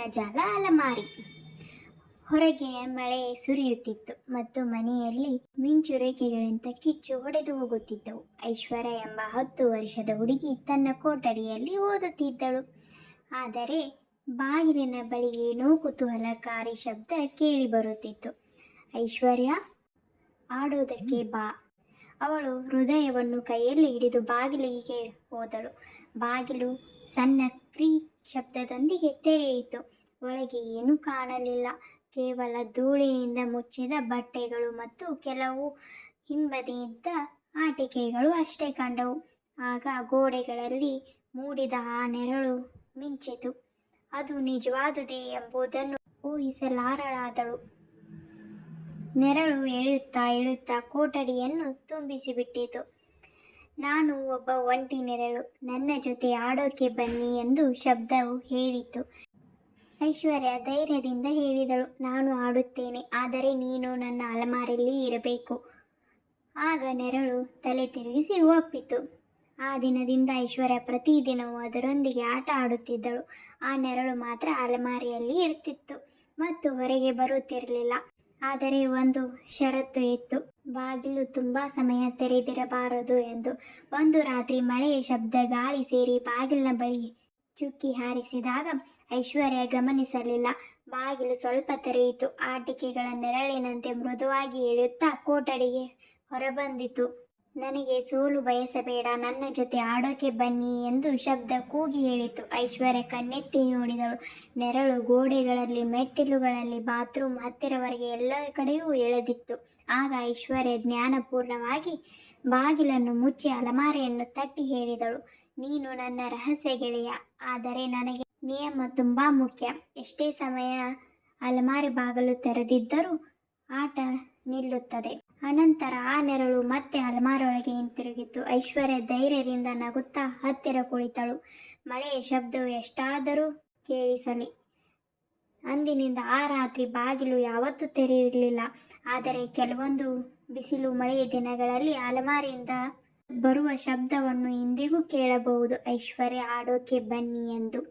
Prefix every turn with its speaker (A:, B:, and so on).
A: ಮಾಯಾಜಾಲ ಅಲಮಾರಿ. ಹೊರಗೆ ಮಳೆ ಸುರಿಯುತ್ತಿತ್ತು ಮತ್ತು ಮನೆಯಲ್ಲಿ ಮಿಂಚು ರೇಖೆಗಳಿಂದ ಕಿಚ್ಚು ಹೊಡೆದು ಹೋಗುತ್ತಿದ್ದವು. ಐಶ್ವರ್ಯ ಎಂಬ 10 ವರ್ಷದ ಹುಡುಗಿ ತನ್ನ ಕೊಠಡಿಯಲ್ಲಿ ಓದುತ್ತಿದ್ದಳು. ಆದರೆ ಬಾಗಿಲಿನ ಬಳಿ ಏನೋ ಕುತೂಹಲಕಾರಿ ಶಬ್ದ ಕೇಳಿ ಬರುತ್ತಿತ್ತು. ಐಶ್ವರ್ಯ, ಆಡೋದಕ್ಕೆ ಬಾ. ಅವಳು ಹೃದಯವನ್ನು ಕೈಯಲ್ಲಿ ಹಿಡಿದು ಬಾಗಿಲಿಗೆ ಹೋದಳು. ಬಾಗಿಲು ಸಣ್ಣ ಕ್ರೀಕ್ ಶಬ್ದದೊಂದಿಗೆ ತೆರೆಯಿತು. ಒಳಗೆ ಏನೂ ಕಾಣಲಿಲ್ಲ. ಕೇವಲ ಧೂಳಿನಿಂದ ಮುಚ್ಚಿದ ಬಟ್ಟೆಗಳು ಮತ್ತು ಕೆಲವು ಹಿಂಬದಿಯಿದ್ದ ಆಟಿಕೆಗಳು ಅಷ್ಟೇ ಕಂಡವು. ಆಗ ಗೋಡೆಗಳಲ್ಲಿ ಮೂಡಿದ ಆ ನೆರಳು ಮಿಂಚಿತು. ಅದು ನಿಜವಾದುದೇ ಎಂಬುದನ್ನು ಊಹಿಸಲಾರಳಾದಳು. ನೆರಳು ಇಳಿಯುತ್ತಾ ಕೊಠಡಿಯನ್ನು ತುಂಬಿಸಿಬಿಟ್ಟಿತು. ನಾನು ಒಬ್ಬ ಒಂಟಿ ನೆರಳು, ನನ್ನ ಜೊತೆ ಆಡೋಕೆ ಬನ್ನಿ ಎಂದು ಶಬ್ದವು ಹೇಳಿತು. ಐಶ್ವರ್ಯ ಧೈರ್ಯದಿಂದ ಹೇಳಿದಳು, ನಾನು ಆಡುತ್ತೇನೆ, ಆದರೆ ನೀನು ನನ್ನ ಅಲಮಾರಿಯಲ್ಲಿ ಇರಬೇಕು. ಆಗ ನೆರಳು ತಲೆ ತಿರುಗಿಸಿ ಒಪ್ಪಿತು. ಆ ದಿನದಿಂದ ಐಶ್ವರ್ಯ ಪ್ರತಿದಿನವೂ ಅದರೊಂದಿಗೆ ಆಟ ಆಡುತ್ತಿದ್ದಳು. ಆ ನೆರಳು ಮಾತ್ರ ಅಲಮಾರಿಯಲ್ಲಿ ಇರ್ತಿತ್ತು ಮತ್ತು ಹೊರಗೆ ಬರುತ್ತಿರಲಿಲ್ಲ. ಆದರೆ ಒಂದು ಷರತ್ತು ಇತ್ತು, ಬಾಗಿಲು ತುಂಬಾ ಸಮಯ ತೆರೆದಿರಬಾರದು ಎಂದು. ಒಂದು ರಾತ್ರಿ ಮಳೆಯ ಶಬ್ದ, ಗಾಳಿ ಸೇರಿ ಬಾಗಿಲಿನ ಬಳಿ ಚುಕ್ಕಿ ಹಾರಿಸಿದಾಗ ಐಶ್ವರ್ಯ ಗಮನಿಸಲಿಲ್ಲ. ಬಾಗಿಲು ಸ್ವಲ್ಪ ತೆರೆಯಿತು. ಆಟಿಕೆಗಳ ನೆರಳಿನಂತೆ ಮೃದುವಾಗಿ ಇಳಿಯುತ್ತಾ ಕೊಠಡಿಗೆ ಹೊರಬಂದಿತು. ನನಗೆ ಸೋಲು ಬಯಸಬೇಡ, ನನ್ನ ಜೊತೆ ಆಡೋಕೆ ಬನ್ನಿ ಎಂದು ಶಬ್ದ ಕೂಗಿ ಹೇಳಿತು. ಐಶ್ವರ್ಯ ಕಣ್ಣೆತ್ತಿ ನೋಡಿದಳು. ನೆರಳು ಗೋಡೆಗಳಲ್ಲಿ, ಮೆಟ್ಟಿಲುಗಳಲ್ಲಿ, ಬಾತ್ರೂಮ್ ಹತ್ತಿರವರೆಗೆ ಎಲ್ಲ ಕಡೆಯೂ ಎಳೆದಿತ್ತು. ಆಗ ಐಶ್ವರ್ಯ ಜ್ಞಾನಪೂರ್ಣವಾಗಿ ಬಾಗಿಲನ್ನು ಮುಚ್ಚಿ ಅಲಮಾರಿಯನ್ನು ತಟ್ಟಿ ಹೇಳಿದಳು, ನೀನು ನನ್ನ ರಹಸ್ಯ ಗೆಳೆಯ, ಆದರೆ ನನಗೆ ನಿಯಮ ತುಂಬಾ ಮುಖ್ಯ. ಎಷ್ಟೇ ಸಮಯ ಅಲಮಾರಿ ಬಾಗಿಲು ತೆರೆದಿದ್ದರೂ ಆಟ ನಿಲ್ಲುತ್ತದೆ. ಅನಂತರ ಆ ನೆರಳು ಮತ್ತೆ ಅಲಮಾರಿಯೊಳಗೆ ಹಿಂತಿರುಗಿತು. ಐಶ್ವರ್ಯ ಧೈರ್ಯದಿಂದ ನಗುತ್ತಾ ಹತ್ತಿರ ಕುಳಿತಳು. ಮಳೆಯ ಶಬ್ದವು ಎಷ್ಟಾದರೂ ಕೇಳಿಸಲಿ. ಅಂದಿನಿಂದ ಆ ರಾತ್ರಿ ಬಾಗಿಲು ಯಾವತ್ತೂ ತೆರೆಯಿರಲಿಲ್ಲ. ಆದರೆ ಕೆಲವೊಂದು ಬಿಸಿಲು ಮಳೆಯ ದಿನಗಳಲ್ಲಿ ಅಲಮಾರಿಯಿಂದ ಬರುವ ಶಬ್ದವನ್ನು ಇಂದಿಗೂ ಕೇಳಬಹುದು, ಐಶ್ವರ್ಯ, ಆಡೋಕೆ ಬನ್ನಿ ಎಂದು.